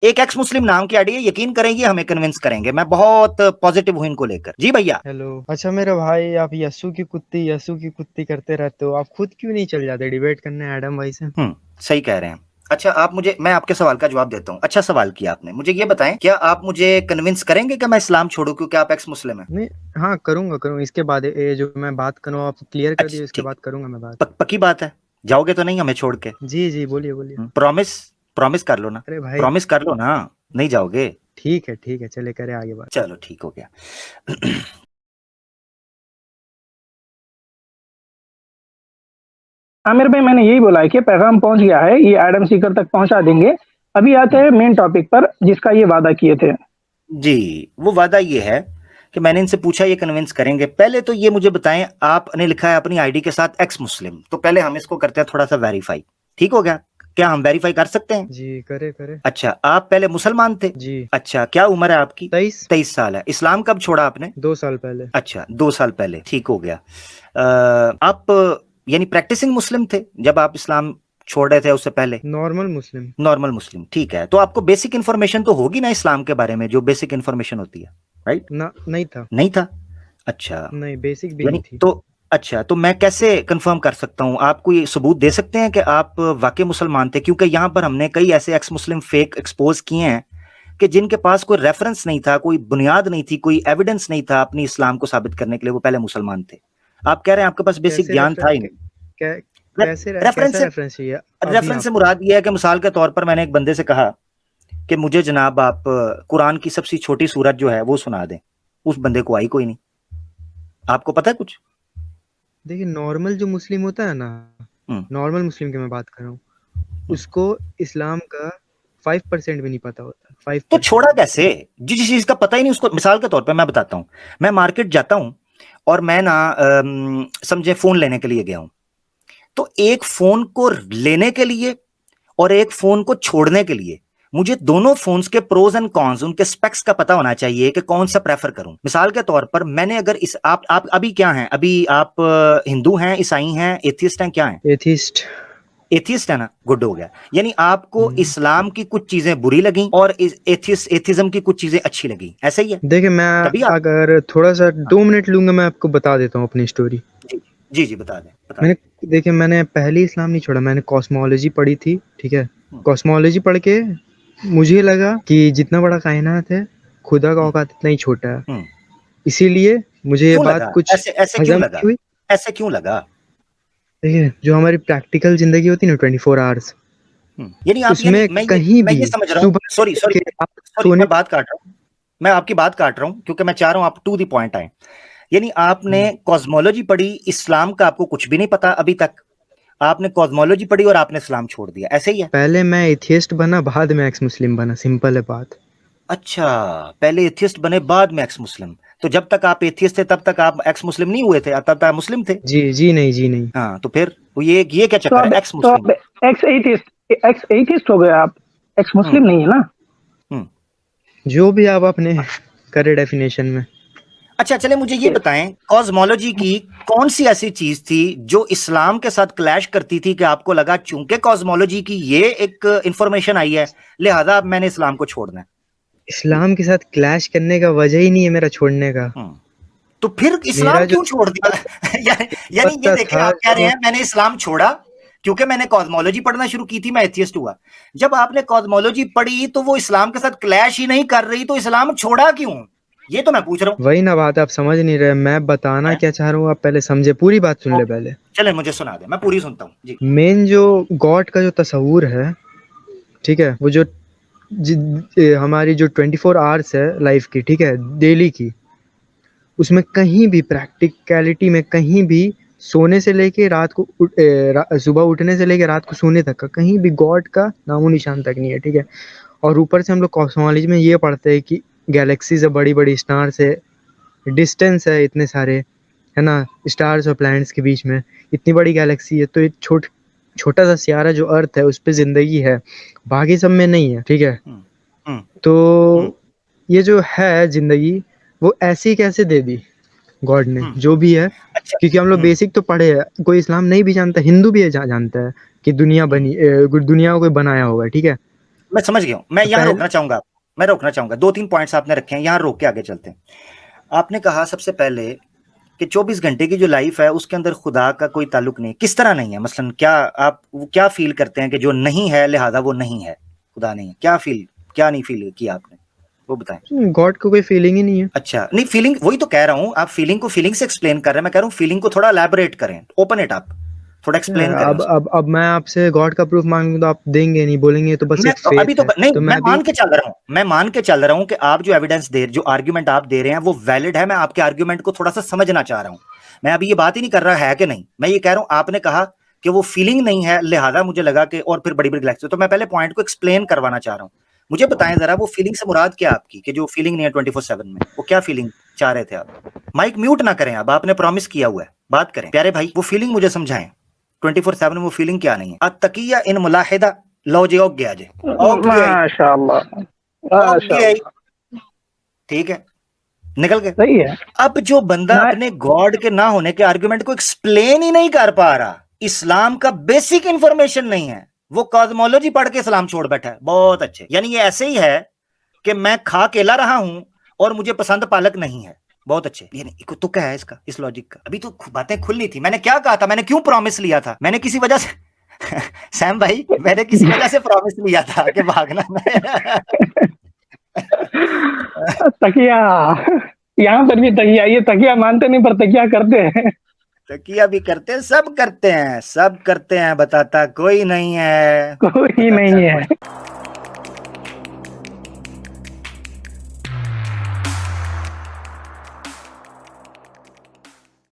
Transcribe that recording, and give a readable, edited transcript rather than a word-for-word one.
एक एक्स मुस्लिम नाम की आईडी है, यकीन करेंगे हमें कन्विंस करेंगे, मैं बहुत पॉजिटिव हूं इनको लेकर। जी भैया। हेलो। अच्छा मेरे भाई, आप यस्सु की कुत्ती करते रहते हो, आप खुद क्यों नहीं चल जाते डिबेट करने एडम भाई से? सही कह रहे हैं। अच्छा आप मुझे, मैं आपके सवाल का जवाब देता हूँ। अच्छा सवाल किया आपने। मुझे ये बताएं, क्या आप मुझे कन्विंस करेंगे कि मैं इस्लाम छोड़ूं क्योंकि आप एक्स मुस्लिम हैं? नहीं। हाँ, करूंगा इसके बाद, ये जो मैं बात करूँ आप क्लियर कर अच्छा दिए, इसके ठीक, बाद करूंगा मैं बात। पक्की बात है? जाओगे तो नहीं हमें छोड़ के? जी जी, बोलिए बोलिए। प्रॉमिस, प्रॉमिस कर लो ना। अरे भाई, प्रॉमिस कर लो ना, नहीं जाओगे? ठीक है, चले करें आगे बात। चलो ठीक हो गया। आमिर भाई, मैंने यही बोला है कि पैगाम पहुंच गया है, ये एडम सीकर तक पहुंचा देंगे। अभी आते हैं मेन टॉपिक पर, जिसका ये वादा किए थे। जी, वो वादा ये है कि मैंने इनसे पूछा ये कन्विंस करेंगे। पहले तो ये मुझे बताएं, आपने लिखा है अपनी आईडी के साथ एक्स मुस्लिम, तो पहले हम इसको करते हैं थोड़ा सा वेरीफाई। ठीक हो गया? क्या हम वेरीफाई कर सकते हैं? जी, करे करे। अच्छा, आप पहले मुसलमान थे? जी। अच्छा, क्या उम्र है आपकी? 23। 23 साल है। इस्लाम कब छोड़ा आपने? 2 साल पहले। अच्छा, 2 साल पहले। ठीक हो गया। आप यानी प्रैक्टिसिंग मुस्लिम थे जब आप इस्लाम छोड़ रहे थे उससे पहले? नॉर्मल मुस्लिम। नॉर्मल मुस्लिम, ठीक है। तो आपको बेसिक इन्फॉर्मेशन तो होगी ना इस्लाम के बारे में, जो बेसिक इन्फॉर्मेशन होती है, राइट? ना, नहीं था। नहीं था? अच्छा, नहीं, बेसिक भी नहीं यानी थी। तो अच्छा, तो मैं कैसे कंफर्म कर सकता हूं? आप कोई सबूत दे सकते हैं कि आप वाकई मुसलमान थे? क्योंकि यहां पर हमने कई ऐसे एक्स मुस्लिम फेक एक्सपोज किए हैं कि जिनके पास कोई रेफरेंस नहीं था, कोई बुनियाद नहीं थी, कोई एविडेंस नहीं था अपनी इस्लाम को साबित करने के लिए वो पहले मुसलमान थे। आप कह रहे हैं आपके पास बेसिक कैसे ज्ञान था ही नहीं। रेफरेंस कैसा से, रेफरेंस चाहिए अभी रेफरेंस से आपको? मुराद ये है कि मिसाल के तौर पर मैंने एक बंदे से कहा कि मुझे जनाब आप कुरान की सबसे छोटी सूरत जो है वो सुना दें, उस बंदे को आई कोई नहीं। आपको पता है कुछ? देखिए, नॉर्मल जो मुस्लिम होता है ना, हम्म नॉर्मल मुस्लिम की मैं बात कर रहा हूँ, हम्म। उसको इस्लाम का 5% भी नहीं पता होता, फाइव तो परसेंट छोड़ा कैसे? जिस चीज का पता ही नहीं उसको। मिसाल के तौर पर मैं बताता हूं, मैं मार्केट जाता हूं और मैं ना समझे फोन लेने के लिए गया हूं, तो एक फोन को लेने के लिए और एक फोन को छोड़ने के लिए मुझे दोनों फोन्स के प्रोज एंड कॉन्स, उनके स्पेक्स का पता होना चाहिए कि कौन सा प्रेफर करूं। मिसाल के तौर पर मैंने अगर इस आप अभी क्या हैं? अभी आप हिंदू हैं, ईसाई हैं, एथियस्ट हैं, क्या हैं? एथिस्ट। एथियस्ट है ना, गुड हो गया। यानी आपको इस्लाम की कुछ चीजें बुरी लगी और एथिज्म की कुछ चीजें अच्छी लगी, ऐसा ही है? देखिए, मैं तभी आप, अगर थोड़ा सा हाँ, 2 मिनट लूंगा, मैं आपको बता देता हूँ अपनी स्टोरी। जी जी जी, बता दें बता मैंने दें। देखिए, मैंने पहले इस्लाम नहीं छोड़ा, मैंने कॉस्मोलॉजी पढ़ी थी, ठीक है। हम्म कॉस्मोलॉजी पढ़ के मुझे लगा कि जितना बड़ा कायनात है, खुदा का हम्म औकात इतना ही छोटा है। हम्म। इसीलिए मुझे ये क्यों बात लगा कुछ ऐसे? ऐसे क्यों हजम लगा? नहीं हुई। ऐसे क्यों लगा? देखिए, जो हमारी प्रैक्टिकल जिंदगी होती है ना, 24 आवर्स, यानी आप, यानी उसमें मैं ये कहीं मैं भी ये समझ रहा हूँ। सुबह से सॉरी सॉरी लेके रात सॉरी, सोने मैं बात काट रहा हूँ, मैं आपकी बात काट रहा हूँ क्योंकि मैं चाह रहा हूँ आप टू द पॉइंट आए। यानी आपने तक। कॉस्मोलॉजी पढ़ी, इस्लाम का आपको कुछ भी नहीं पता अभी तक। आपने कॉस्मोलॉजी पढ़ी और आपने इस्लाम छोड़ दिया, ऐसे ही है? पहले मैं एथियस्ट बना, बाद में एक्स मुस्लिम बना, सिंपल है बात। अच्छा, पहले एथियस्ट बने बाद में एक्स मुस्लिम। तो जब तक आप एथियस्ट थे तब तक आप एक्स मुस्लिम नहीं हुए थे, तब तक आप मुस्लिम थे। जी जी नहीं, जी नहीं। हाँ, तो फिर वो ये क्या तो चक्कर है अब एक्स तो मुस्लिम? अब एक्स एथिस्ट हो गए आप, एक्स हम्म मुस्लिम नहीं है ना। हम्म। जो भी आप अपने करे डेफिनेशन में। अच्छा चले, मुझे ये बताएं, कॉस्मोलॉजी की कौन सी ऐसी चीज थी जो इस्लाम के साथ क्लैश करती थी कि आपको लगा चूंकि कॉस्मोलॉजी की ये एक इंफॉर्मेशन आई है लिहाजा अब मैंने इस्लाम को छोड़ना है? इस्लाम के साथ क्लैश करने का वजह ही नहीं है मेरा छोड़ने का। हम्म, तो फिर मेरा इस्लाम जो क्यों छोड़ दिया? यानी ये पता देखें, था आप कह रहे जो हैं मैंने इस्लाम छोड़ा क्योंकि मैंने कॉस्मोलॉजी पढ़ना शुरू की थी, मैं एथियस्ट हुआ। जब आपने कॉस्मोलॉजी पढ़ी तो वो इस्लाम के साथ क्लैश ही नहीं कर रही, तो इस्लाम छोड़ा क्यों? ये तो मैं पूछ रहा वही ना बात है, आप समझ नहीं रहे। मैं बताना हूँ। क्या चाह रहा हूँ, आप पहले समझे, पूरी बात सुन ले ओके, पहले। चले मुझे सुना दे, मैं पूरी सुनता हूँ जी। मेन जो गॉड का जो तस्वूर है, ठीक है, वो जो हमारी जो 24 आवर्स है लाइफ की, ठीक है, डेली की, उसमें कहीं भी प्रैक्टिकलिटी में, कहीं भी सोने से लेके रात को सुबह उठने से लेके रात को सोने तक का कहीं भी गॉड का नामो निशान तक नहीं है, ठीक है। और ऊपर से हम लोग कॉस्मोलॉजी में ये पढ़ते हैं कि गैलेक्सीज है, बड़ी बड़ी स्टार्स है, डिस्टेंस है इतने सारे, है ना, स्टार्स और प्लैनेट्स के बीच में इतनी बड़ी गैलेक्सी है, तो एक छोटा सा सियारा जो अर्थ है उस पे जिंदगी है, बाकी सब में नहीं है, ठीक है। हम्म हम्म तो हम्म ये जो है जिंदगी, वो ऐसी कैसे दे दी गॉड ने, हम्म। जो भी है। अच्छा। क्योंकि हम लोग बेसिक तो पढ़े हैं, कोई इस्लाम नहीं भी जानता, हिंदू भी जानता है कि दुनिया हम्म बनी, दुनिया को कोई बनाया होगा, ठीक है। मैं समझ गया हूं, मैं यहाँ पहले रोकना चाहूंगा, मैं रोकना चाहूंगा, 2-3 पॉइंट्स आपने रखे हैं, यहाँ रोक के आगे चलते हैं। आपने कहा सबसे पहले कि 24 घंटे की जो लाइफ है उसके अंदर खुदा का कोई ताल्लुक नहीं, किस तरह नहीं है? मसलन क्या आप क्या फील करते हैं कि जो नहीं है लिहाजा वो नहीं है, खुदा नहीं है, क्या नहीं फील किया आपने, वो बताएं। गॉड को कोई फीलिंग ही नहीं है। अच्छा, नहीं फीलिंग, वही तो कह रहा हूँ, आप फीलिंग को फीलिंग से एक्सप्लेन कर रहे हैं, मैं कह रहा हूँ फीलिंग को थोड़ा एलैबोरेट करें, ओपन इट अप, थोड़ा एक्सप्लेन करें उसको। अब मैं आपसे गॉड का प्रूफ मांगूंगा तो आप देंगे नहीं, बोलेंगे ये तो बस मैं एक तो अभी फेथ तो है। नहीं, तो मैं मैं मान भी के चल रहा हूँ, मैं मान के चल रहा हूँ कि आप जो एविडेंस दे, जो आर्ग्यूमेंट आप दे रहे हैं वो वैलिड है, मैं आपके आर्ग्यूमेंट को थोड़ा सा समझना चाह रहा हूँ। मैं अभी ये बात ही नहीं कर रहा है कि नहीं, मैं ये कह रहा हूँ आपने कहा कि वो फीलिंग नहीं है लिहाजा मुझे लगा कि, और फिर बड़ी बड़ी गैलेक्सी, तो मैं पहले पॉइंट को एक्सप्लेन करवाना चाह रहा हूँ। मुझे बताएं जरा वो फीलिंग से मुराद क्या आपकी, कि जो फीलिंग नहीं है 24/7 में, वो क्या फीलिंग चाह रहे थे आप? माइक म्यूट ना करें, अब आपने प्रॉमिस किया हुआ है, बात करें प्यारे भाई, वो फीलिंग मुझे समझाएं 24/7 में वो फीलिंग क्या नहीं है? अतकिया इन मुलाहिदा, लो जी ओग गया जी, ओग गया, माशाल्लाह, ओग गया, माशाल्लाह, ठीक है, निकल गए। सही है। अब जो बंदा मैं अपने गॉड के ना होने के आर्गुमेंट को एक्सप्लेन ही नहीं कर पा रहा, इस्लाम का बेसिक इंफॉर्मेशन नहीं है, वो कॉस्मोलॉजी पढ़ के इस्लाम छोड़ बैठा है, बहुत अच्छे। यानी ये ऐसे ही है कि मैं खा केला रहा हूं और मुझे पसंद पालक नहीं है, बहुत अच्छे। यानी तो क्या है इसका, इस लॉजिक का? अभी तो बातें खुल नहीं थी, मैंने क्या कहा था, मैंने क्यों प्रॉमिस लिया था, मैंने किसी वजह से सैम भाई, मैंने किसी वजह से प्रॉमिस लिया था कि भागना तकिया, यहाँ पर भी तकिया, ये तकिया मानते नहीं पर तकिया करते हैं। तकिया भी करते हैं, सब करते हैं, सब करते हैं, बताता कोई नहीं है, कोई बताता नहीं कोई है।